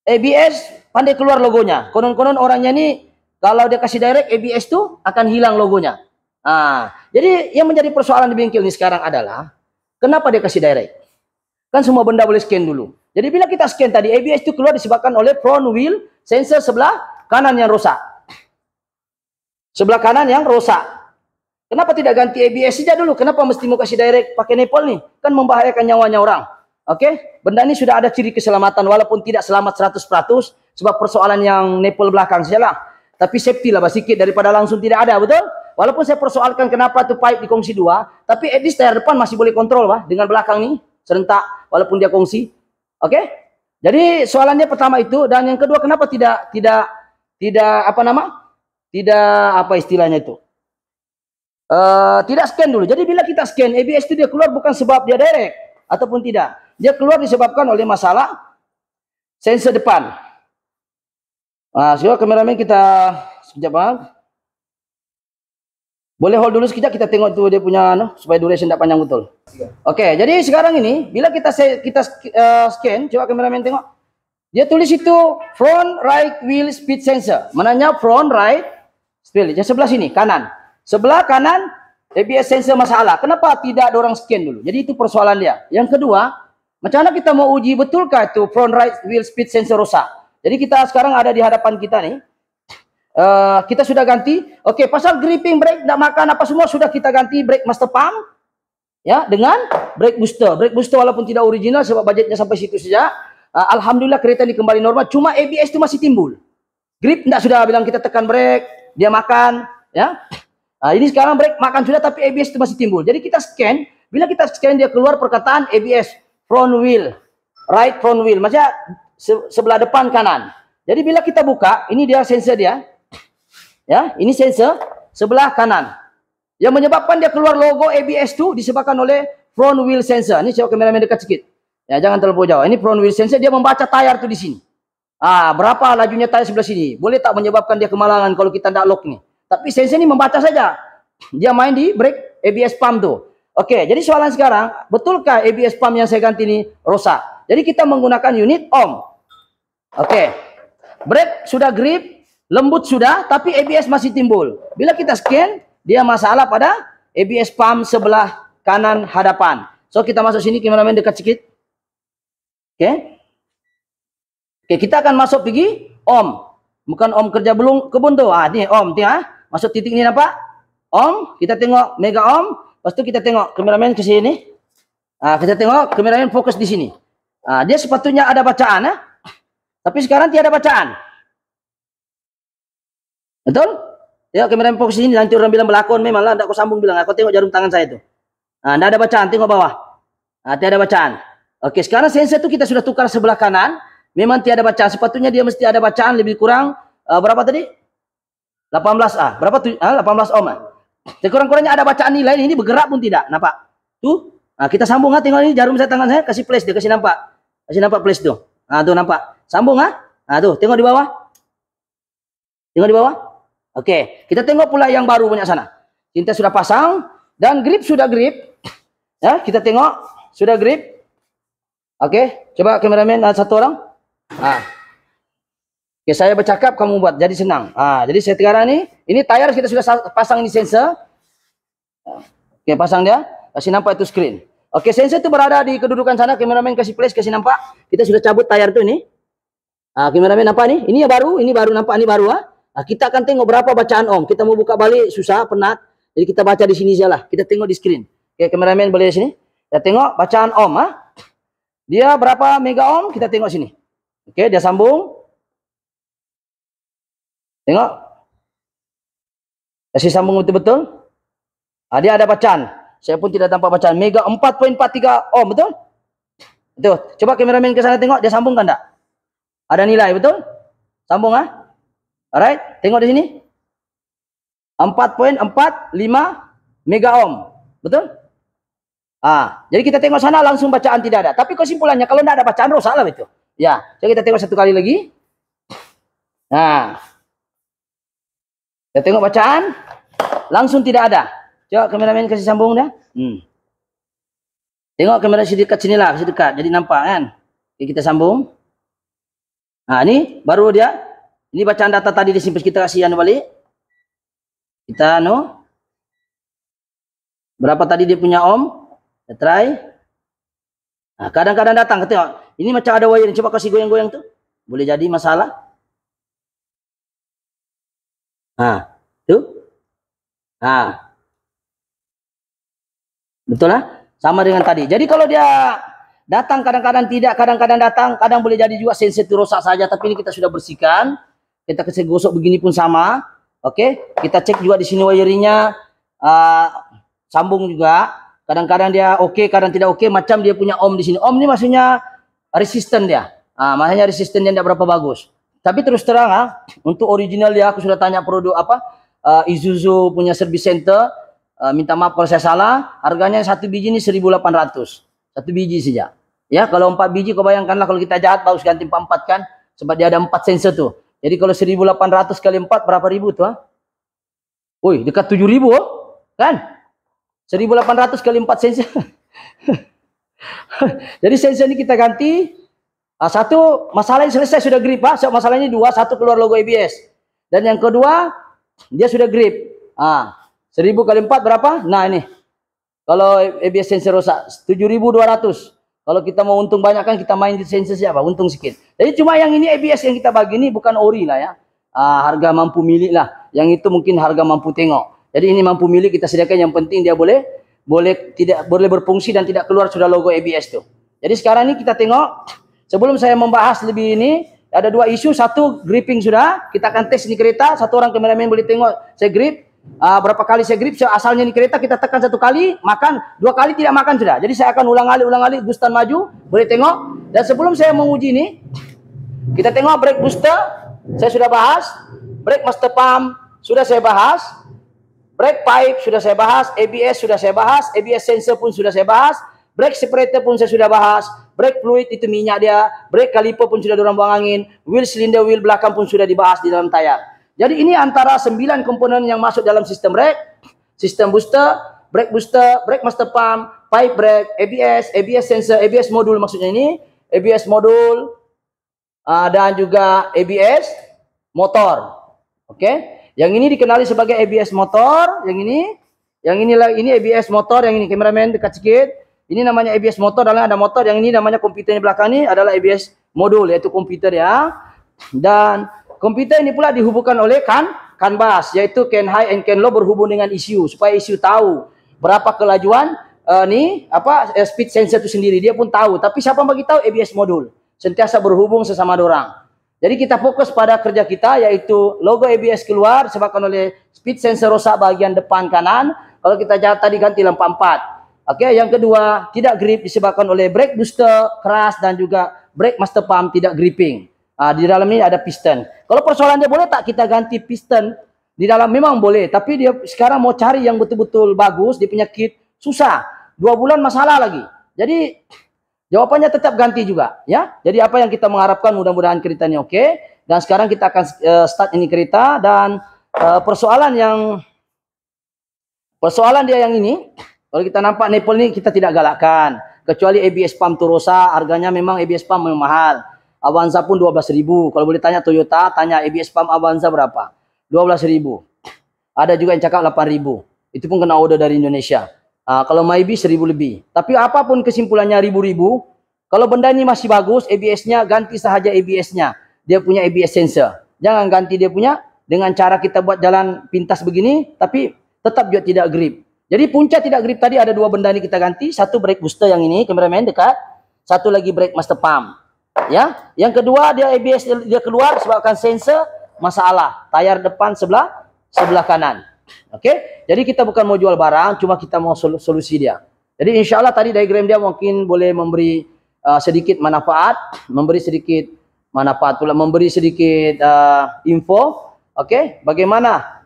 S1: ABS pandai keluar logonya. Konon-konon orangnya ini kalau dia kasih direct ABS tuh akan hilang logonya. Jadi yang menjadi persoalan di bengkel ini sekarang adalah kenapa dia kasih direct? Kan semua benda boleh scan dulu. Jadi bila kita scan tadi ABS itu keluar disebabkan oleh front wheel sensor sebelah kanan yang rosak. Sebelah kanan yang rosak. Kenapa tidak ganti ABS saja dulu? Kenapa mesti mau kasih direct pakai nepal nih? Kan membahayakan nyawanya orang. Oke? Benda ini sudah ada ciri keselamatan walaupun tidak selamat 100% sebab persoalan yang nepal belakang sajalah. Tapi safety lah sedikit daripada langsung tidak ada, betul? Walaupun saya persoalkan kenapa tu pipe dikongsi dua, tapi at least tayar depan masih boleh kontrol dengan belakang ni serentak walaupun dia kongsi. Oke? Jadi soalannya pertama itu, dan yang kedua kenapa tidak apa nama? Tidak apa istilahnya itu? Tidak scan dulu. Jadi bila kita scan ABS itu dia keluar bukan sebab dia direct ataupun tidak. Dia keluar disebabkan oleh masalah sensor depan. Coba kameramen kita sekejap boleh hold dulu sekejap, kita tengok tu dia punya supaya duration tidak panjang betul. Oke, jadi sekarang ini bila kita scan, coba kameramen tengok. Dia tulis itu front right wheel speed sensor. Mananya front right speed. Yang sebelah sini kanan. Sebelah kanan ABS sensor masalah. Kenapa tidak ada orang scan dulu? Jadi itu persoalan dia. Yang kedua, macam mana kita mau uji betulkah itu front right wheel speed sensor rosak? Jadi kita sekarang ada di hadapan kita nih. Kita sudah ganti. Oke, pasal gripping brake tidak makan apa semua sudah kita ganti brake master pump ya dengan brake booster. Brake booster walaupun tidak original sebab budgetnya sampai situ saja. Alhamdulillah kereta ini kembali normal. Cuma ABS itu masih timbul. Grip tidak sudah bilang kita tekan brake, dia makan ya. Ini sekarang brake makan sudah tapi ABS itu masih timbul. Jadi kita scan, bila kita scan dia keluar perkataan ABS front wheel, right front wheel, maksudnya sebelah depan kanan. Jadi bila kita buka, ini dia sensor dia. Ya, ini sensor sebelah kanan. Yang menyebabkan dia keluar logo ABS itu disebabkan oleh front wheel sensor. Ini coba kameramen dekat sedikit. Ya, jangan terlalu jauh. Ini front wheel sensor, dia membaca tayar tu di sini. Berapa lajunya tayar sebelah sini? Boleh tak menyebabkan dia kemalangan kalau kita tidak lock nih? Tapi sensor ini membaca saja. Dia main di brake ABS pump tu. Oke, jadi soalan sekarang, betulkah ABS pump yang saya ganti ini rosak? Jadi kita menggunakan unit ohm. Oke. Brake sudah grip, lembut sudah, tapi ABS masih timbul. Bila kita scan, dia masalah pada ABS pump sebelah kanan hadapan. So kita masuk sini, kameramen dekat sedikit. Oke. Oke, kita akan masuk pergi ohm. Bukan ohm kerja belum kebun tu. Ni ohm tu Masuk titik ni nampak? Ohm, kita tengok mega ohm, lepas tu kita tengok kameramen ke sini. Kita tengok kameramen fokus di sini. Dia sepatutnya ada bacaan tapi sekarang tiada bacaan. Betul? Tengok kameramen fokus di sini, nanti orang bilang berlakon memanglah enggak aku sambung bilang. Aku tengok jarum tangan saya tu. Enggak ada bacaan, tengok bawah. Tiada bacaan. Okey, sekarang sensor tu kita sudah tukar sebelah kanan. Memang tiada bacaan. Sepatutnya dia mesti ada bacaan lebih kurang berapa tadi? 18 berapa tu? 18 ohm Sekurang-kurangnya ada bacaan nilai ini bergerak pun tidak. Nampak? Tu. Kita sambung tengok ini jarum saya tangan saya kasih flash dia kasih nampak. Kasih nampak flash tu. Tu nampak. Sambung tu tengok di bawah. Tengok di bawah. Okey, kita tengok pula yang baru punya sana. Kita sudah pasang dan grip sudah grip. Ya, kita tengok sudah grip. Okey, coba kameramen satu orang. Oke, saya bercakap kamu buat jadi senang. Jadi saya sekarang ini tayar kita sudah pasang ini sensor. Oke, pasang dia. Kasih nampak itu screen. Oke, sensor itu berada di kedudukan sana. Kameramen kasih flash, kasih nampak. Kita sudah cabut tayar itu ini. Kameramen nampak nih? Ini yang baru, ini baru nampak, ini baru. Kita akan tengok berapa bacaan ohm. Kita mau buka balik susah, penat. Jadi kita baca di sini sajalah. Kita tengok di screen. Oke, kameramen boleh di sini. Kita tengok bacaan ohm. Dia berapa mega ohm? Kita tengok sini. Oke, dia sambung. Tengok. Kasih sambung betul-betul. Dia ada bacaan. Saya pun tidak tampak bacaan. Mega 4.43 ohm, betul? Betul. Coba kameramen ke sana tengok. Dia sambung kan tak? Ada nilai, betul? Sambung Alright. Tengok di sini. 4.45 mega ohm. Betul? Jadi kita tengok sana langsung bacaan tidak ada. Tapi kesimpulannya kalau tidak ada bacaan rosak lah itu. Ya. Jadi kita tengok satu kali lagi. Kita tengok bacaan langsung tidak ada. Coba kameramen kasih sambung dah. Tengok kamera sini dekat sini lah, kasih dekat. Jadi nampak kan? Oke, kita sambung. Nah, ini baru dia. Ini bacaan data tadi disimpan, kita kasih anu balik. Kita anu. Berapa tadi dia punya ohm? Kita try. Nah, kadang-kadang datang, tengok. Ini macam ada wire, coba kasih goyang-goyang tuh. Boleh jadi masalah. Nah, tuh. Nah. Betul lah? Sama dengan tadi. Jadi kalau dia datang kadang-kadang tidak, kadang-kadang datang, kadang boleh jadi juga sensor itu rusak saja, tapi ini kita sudah bersihkan. Kita kasih gosok begini pun sama. Oke, kita cek juga di sini wiringnya, sambung juga. Kadang-kadang dia oke, kadang tidak oke, macam dia punya ohm di sini. Ohm ini maksudnya resisten dia. Makanya resisten dia tidak berapa bagus. Tapi terus terang, untuk original dia aku sudah tanya produk apa, Isuzu punya service center. Minta maaf kalau saya salah, harganya satu biji ini 1.800. Satu biji saja. Ya, kalau 4 biji kau bayangkanlah kalau kita jahat bagus ganti 4 kan, sebab dia ada 4 sensor tuh. Jadi kalau 1.800 kali 4 berapa ribu tuh? Woi, dekat 7.000 kan? 1.800 kali 4 sensor. Jadi sensor ini kita ganti. Satu, masalahnya selesai sudah grip, Pak. So, masalahnya dua, satu keluar logo ABS. Dan yang kedua, dia sudah grip. 1.000 kali 4 berapa? Nah ini. Kalau ABS sensor rusak 7.200. Kalau kita mau untung banyak kan kita main di sensor siapa? Untung sedikit. Jadi cuma yang ini ABS yang kita bagi ini bukan ori lah ya. Harga mampu milik lah. Yang itu mungkin harga mampu tengok. Jadi ini mampu milik kita sediakan, yang penting dia boleh berfungsi dan tidak keluar sudah logo ABS tuh. Jadi sekarang ini kita tengok. Sebelum saya membahas lebih ini, ada dua isu. Satu, gripping sudah. Kita akan tes ini kereta. Satu orang kameramen boleh tengok saya grip. Berapa kali saya grip, asalnya ini kereta kita tekan 1 kali, makan 2 kali tidak makan sudah. Jadi saya akan ulang alik Gustan maju, boleh tengok. Dan sebelum saya menguji ini, kita tengok brake booster, saya sudah bahas, brake master pump sudah saya bahas, brake pipe sudah saya bahas, ABS sudah saya bahas, ABS sensor pun sudah saya bahas, brake separator pun saya sudah bahas, brake fluid itu minyak dia, brake caliper pun sudah dorang buang angin, wheel cylinder, wheel belakang pun sudah dibahas di dalam tayar. Jadi ini antara 9 komponen yang masuk dalam sistem brake, sistem booster, brake master pump, pipe brake, ABS sensor, ABS modul maksudnya ini, ABS modul, dan juga ABS motor. Oke, yang ini dikenali sebagai ABS motor, yang ini ABS motor, yang ini kameramen dekat sedikit. Ini namanya ABS motor, dalam ada motor, yang ini namanya komputernya belakang ini adalah ABS modul, yaitu komputer ya. Dan komputer ini pula dihubungkan oleh CAN bus, yaitu CAN high and CAN low berhubung dengan ECU, supaya ECU tahu berapa kelajuan speed sensor itu sendiri, dia pun tahu. Tapi siapa bagi tahu? ABS modul sentiasa berhubung sesama dorang. Jadi kita fokus pada kerja kita, yaitu logo ABS keluar disebabkan oleh speed sensor rusak bagian depan kanan. Kalau kita tadi ganti lampu 4. Oke, yang kedua tidak grip disebabkan oleh brake booster keras dan juga brake master pump tidak gripping. Di dalam ini ada piston. Kalau persoalan dia boleh tak kita ganti piston di dalam, memang boleh. Tapi dia sekarang mau cari yang betul-betul bagus, dia punya kit susah. 2 bulan masalah lagi. Jadi jawabannya tetap ganti juga, ya. Jadi apa yang kita mengharapkan, mudah-mudahan keretanya oke. Dan sekarang kita akan start ini kereta, dan persoalan dia yang ini. Kalau kita nampak nipple ini kita tidak galakkan, kecuali ABS pump itu rusak. Harganya memang ABS pump memang mahal. Avanza pun 12.000. Kalau boleh tanya Toyota, tanya ABS pump Avanza berapa? 12.000. Ada juga yang cakap 8.000. Itu pun kena order dari Indonesia. Kalau Maybe 1.000 lebih. Tapi apapun kesimpulannya ribu-ribu, kalau benda ini masih bagus, ABS-nya ganti sahaja ABS-nya. Dia punya ABS sensor. Jangan ganti dia punya dengan cara kita buat jalan pintas begini, tapi tetap juga tidak grip. Jadi punca tidak grip tadi ada 2 benda ini kita ganti. Satu brake booster yang ini, kameramen dekat. Satu lagi brake master pump. Ya, yang kedua dia ABS dia keluar sebabkan sensor masalah, tayar depan sebelah kanan. Oke, jadi kita bukan mau jual barang, cuma kita mau solusi dia. Jadi insya Allah tadi diagram dia mungkin boleh memberi sedikit manfaat, memberi sedikit info. Oke, bagaimana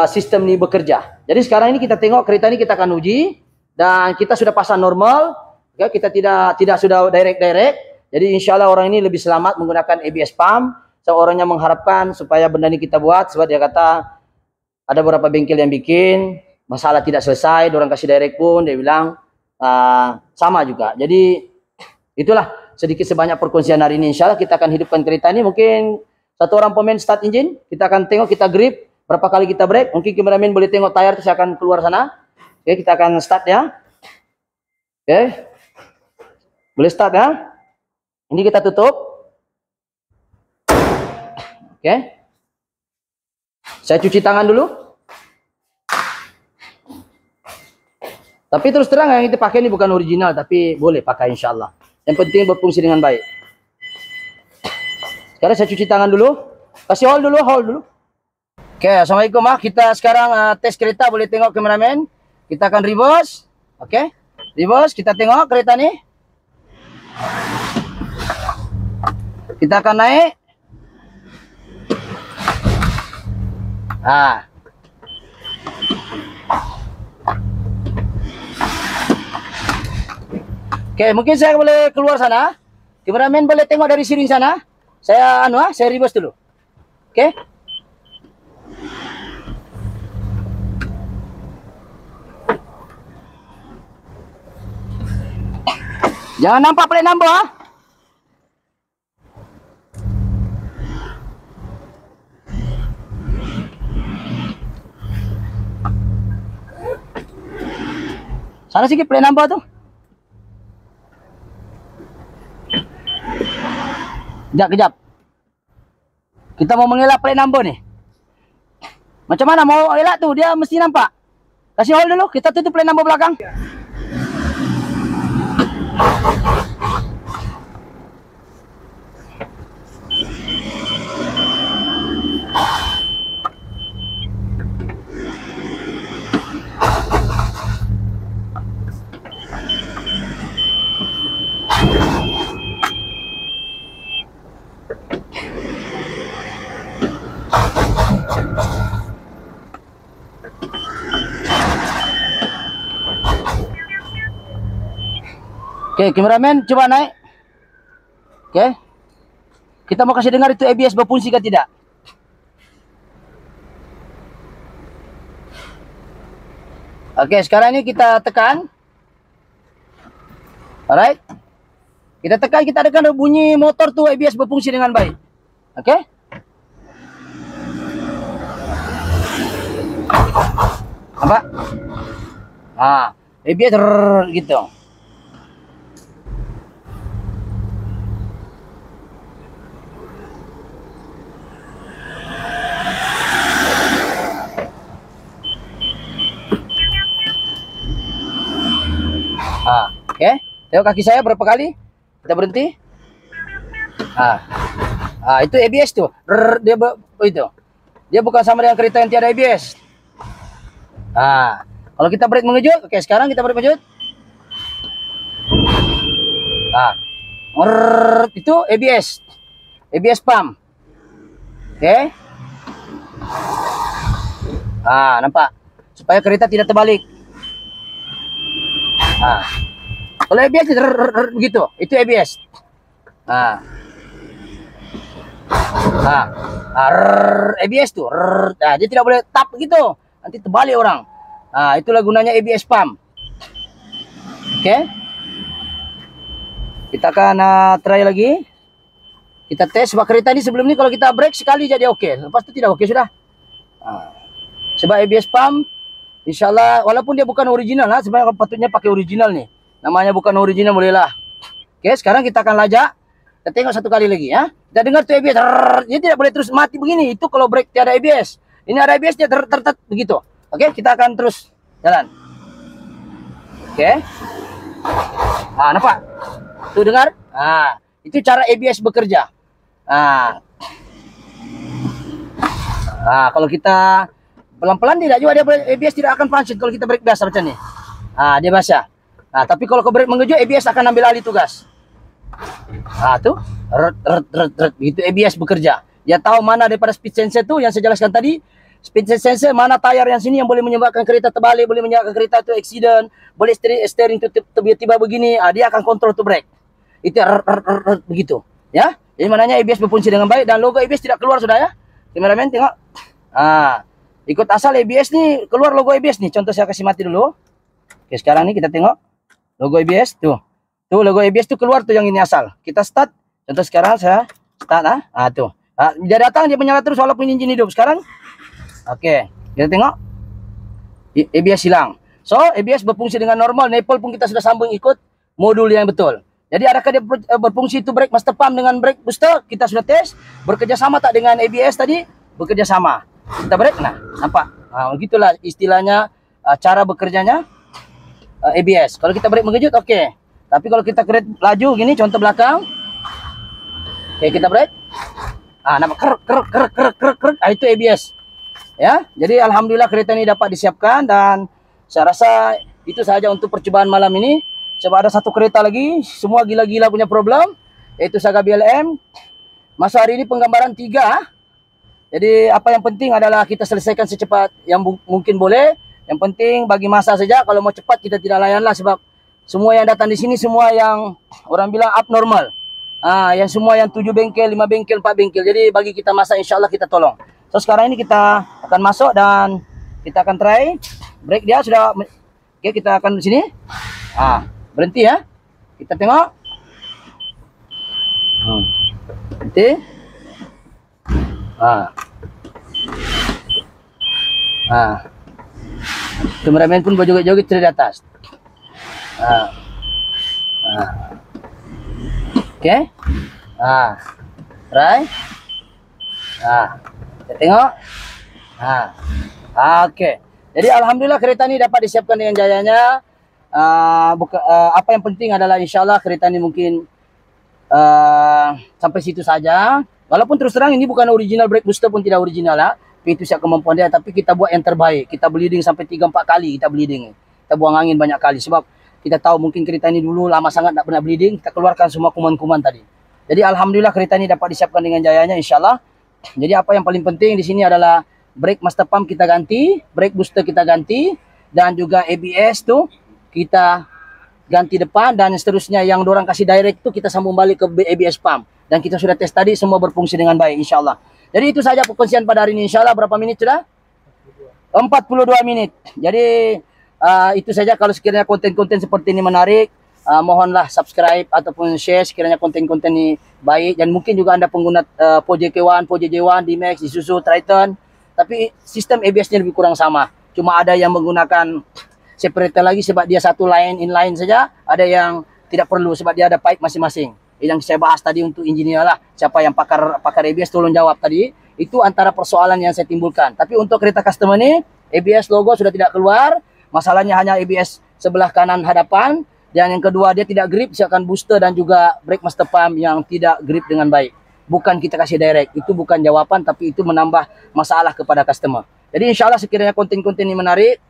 S1: sistem ini bekerja. Jadi sekarang ini kita tengok kereta ini kita akan uji, dan kita sudah pasang normal. Ya, kita tidak sudah direct. Jadi insya Allah orang ini lebih selamat menggunakan ABS pump. Seorangnya mengharapkan supaya benda ini kita buat, sebab dia kata ada beberapa bengkel yang bikin, masalah tidak selesai, orang kasih direct pun, dia bilang sama juga. Jadi itulah sedikit sebanyak perkongsian hari ini. Insya Allah kita akan hidupkan kereta ini. Mungkin satu orang pemain start engine, kita akan tengok, kita grip, berapa kali kita break. Mungkin kameramen boleh tengok tayar, terus akan keluar sana. Oke, kita akan start ya. Oke, boleh start ya. Ini kita tutup. Oke, saya cuci tangan dulu. Tapi terus terang yang kita pakai ini bukan original, tapi boleh pakai insya Allah. Yang penting berfungsi dengan baik. Sekarang saya cuci tangan dulu. Kasih hold dulu. Oke, assalamualaikum. Kita sekarang tes kereta, boleh tengok kameramen. Kita akan reverse. Oke, reverse. Kita tengok kereta nih. Kita akan naik. Oke, mungkin saya boleh keluar sana. Kameramen boleh tengok dari sini sana. Saya saya reverse dulu. Oke. Jangan nampak plate number. Sana sikit plate number tu. Kejap. Kita mau mengelak plate number ni. Macam mana mau elak tu? Dia mesti nampak. Kasih hold dulu. Kita tutup plate number belakang. Oke, kameramen coba naik. Oke. Kita mau kasih dengar itu ABS berfungsi ke tidak. Oke, sekarang ini kita tekan. Alright. Kita tekan, kita dengar bunyi motor tuh ABS berfungsi dengan baik. Oke. Apa? ABS gitu. Oke, tengok kaki saya berapa kali kita berhenti. Itu ABS tuh. Dia bukan sama dengan kereta yang tiada ABS. Kalau kita brake mengejut, oke, sekarang kita brake mengejut. Itu ABS pump. Oke. Nampak? Supaya kereta tidak terbalik. Kalau ABS begitu, itu ABS. ABS tuh, dia tidak boleh tap begitu, nanti terbalik orang. Itulah gunanya ABS pump. Oke, kita akan try lagi. Kita tes sebab kereta ini sebelum ini kalau kita brake sekali jadi oke, lepas itu tidak oke sudah. Sebab ABS pump, insyaallah walaupun dia bukan original sebenarnya patutnya pakai original nih. Namanya bukan original bolehlah. Oke, sekarang kita akan lajak. Kita tengok satu kali lagi ya. Kita dengar tuh ABS. Dia tidak boleh terus mati begini. Itu kalau brake tiada ABS. Ini ada ABS dia begitu. Oke, kita akan terus jalan. Oke. Nampak? Tuh dengar? Itu cara ABS bekerja. Kalau kita pelan-pelan tidak juga dia ABS tidak akan function kalau kita brake biasa macam ni. Dia basah. Tapi kalau kau brake mengejut, ABS akan ambil alih tugas. Tuh, itu ABS bekerja. Dia tahu mana daripada speed sensor tu yang saya jelaskan tadi. Speed sensor mana tayar yang sini yang boleh menyebabkan kereta terbalik, boleh menyebabkan kereta tu accident, boleh steering tu tiba-tiba begini. Dia akan kontrol tu brake. Itu begitu, ya. Jadi maknanya ABS berfungsi dengan baik dan logo ABS tidak keluar sudah ya. Kameramen tengok. Ikut asal ABS nih, keluar logo ABS nih. Contoh saya kasih mati dulu. Oke, sekarang nih kita tengok logo ABS tuh. Tuh logo ABS tuh keluar tuh yang ini asal. Kita start. Contoh sekarang saya start tuh. Dia datang dia menyala terus walaupun engine hidup. Sekarang oke, kita tengok ABS hilang. So, ABS berfungsi dengan normal. Nepal pun kita sudah sambung ikut modul yang betul. Jadi adakah dia berfungsi itu brake master pump dengan brake booster? Kita sudah tes. Bekerja sama tak dengan ABS tadi? Bekerja sama. Kita brake, nah, nampak? Nah, begitulah istilahnya cara bekerjanya ABS. Kalau kita brake mengejut, oke. Tapi kalau kita kereta laju gini, contoh belakang. Oke, kita brake. Nampak krek. Itu ABS. Ya, jadi alhamdulillah kereta ini dapat disiapkan dan saya rasa itu saja untuk percobaan malam ini. Sebab ada satu kereta lagi, semua gila-gila punya problem, yaitu Saga BLM. Masa hari ini penggambaran 3. Jadi apa yang penting adalah kita selesaikan secepat yang mungkin boleh. Yang penting bagi masa saja, kalau mau cepat kita tidak layanlah sebab semua yang datang di sini semua yang orang bilang abnormal. Yang semua yang 7 bengkel, 5 bengkel, 4 bengkel. Jadi bagi kita masa insya Allah kita tolong. So sekarang ini kita akan masuk dan kita akan try brake dia sudah. Oke, kita akan di sini. Berhenti ya. Kita tengok. Berhenti. Kameramen pun berjoget-joget dari atas. Oke. Right. Kita tengok. Oke. Jadi alhamdulillah kereta ini dapat disiapkan dengan jayanya. Apa yang penting adalah insyaallah kereta ini mungkin sampai situ saja. Walaupun terus terang ini bukan original brake booster pun tidak original lah. Itu siap kemampuan dia, tapi kita buat yang terbaik. Kita bleeding sampai 3-4 kali kita bleeding. Kita buang angin banyak kali sebab kita tahu mungkin kereta ini dulu lama sangat tak pernah bleeding. Kita keluarkan semua kuman-kuman tadi. Jadi alhamdulillah kereta ini dapat disiapkan dengan jayanya insyaallah. Jadi apa yang paling penting di sini adalah brake master pump kita ganti, brake booster kita ganti, dan juga ABS tuh kita ganti depan dan seterusnya yang dorang kasih direct tuh kita sambung balik ke ABS pump. Dan kita sudah tes tadi semua berfungsi dengan baik insyaallah. Jadi itu saja perkongsian pada hari ini insyaallah. Berapa menit sudah? 42 menit. Jadi itu saja. Kalau sekiranya konten-konten seperti ini menarik, mohonlah subscribe ataupun share sekiranya konten-konten ini baik. Dan mungkin juga anda pengguna Peugeot K1, Peugeot J1, D-Max, Isuzu, Triton. Tapi sistem ABS-nya lebih kurang sama. Cuma ada yang menggunakan separator lagi sebab dia satu line inline saja. Ada yang tidak perlu sebab dia ada pipe masing-masing. Yang saya bahas tadi untuk engineer lah. Siapa yang pakar ABS tolong jawab tadi. Itu antara persoalan yang saya timbulkan. Tapi untuk kereta customer ini, ABS logo sudah tidak keluar. Masalahnya hanya ABS sebelah kanan hadapan. Dan yang kedua dia tidak grip, siapkan booster dan juga brake master pump yang tidak grip dengan baik. Bukan kita kasih direct. Itu bukan jawaban tapi itu menambah masalah kepada customer. Jadi insya Allah sekiranya konten-konten ini menarik.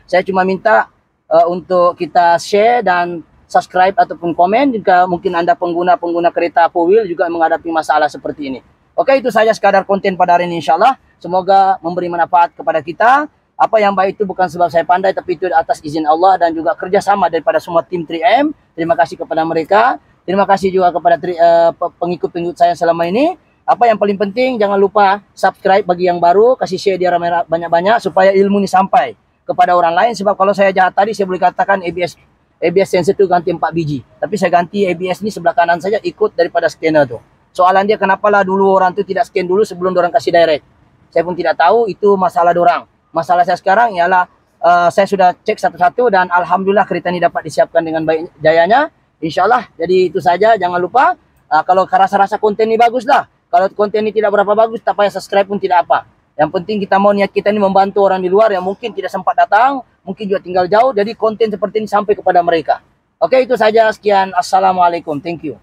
S1: Saya cuma minta untuk kita share dan subscribe ataupun komen jika mungkin anda pengguna kereta 4 wheel juga menghadapi masalah seperti ini. Oke, itu saja sekadar konten pada hari ini insyaallah. Semoga memberi manfaat kepada kita. Apa yang baik itu bukan sebab saya pandai tapi itu atas izin Allah dan juga kerjasama daripada semua tim 3M. Terima kasih kepada mereka. Terima kasih juga kepada pengikut-pengikut saya selama ini. Apa yang paling penting jangan lupa subscribe bagi yang baru, kasih share dia banyak-banyak supaya ilmu ini sampai kepada orang lain. Sebab kalau saya jahat tadi saya boleh katakan ABS sensor itu ganti 4 biji. Tapi saya ganti ABS ini sebelah kanan saja ikut daripada scanner tu. Soalan dia kenapalah dulu orang tu tidak scan dulu sebelum orang kasih direct. Saya pun tidak tahu itu masalah dorang. Masalah saya sekarang ialah saya sudah cek satu-satu dan alhamdulillah kereta ini dapat disiapkan dengan baik jayanya. InsyaAllah. Jadi itu saja. Jangan lupa kalau rasa-rasa konten ini bagus lah. Kalau konten ini tidak berapa bagus tak payah subscribe pun tidak apa. Yang penting kita mau niat kita ini membantu orang di luar yang mungkin tidak sempat datang. Mungkin juga tinggal jauh, jadi konten seperti ini sampai kepada mereka. Oke, itu saja. Sekian. Assalamualaikum. Thank you.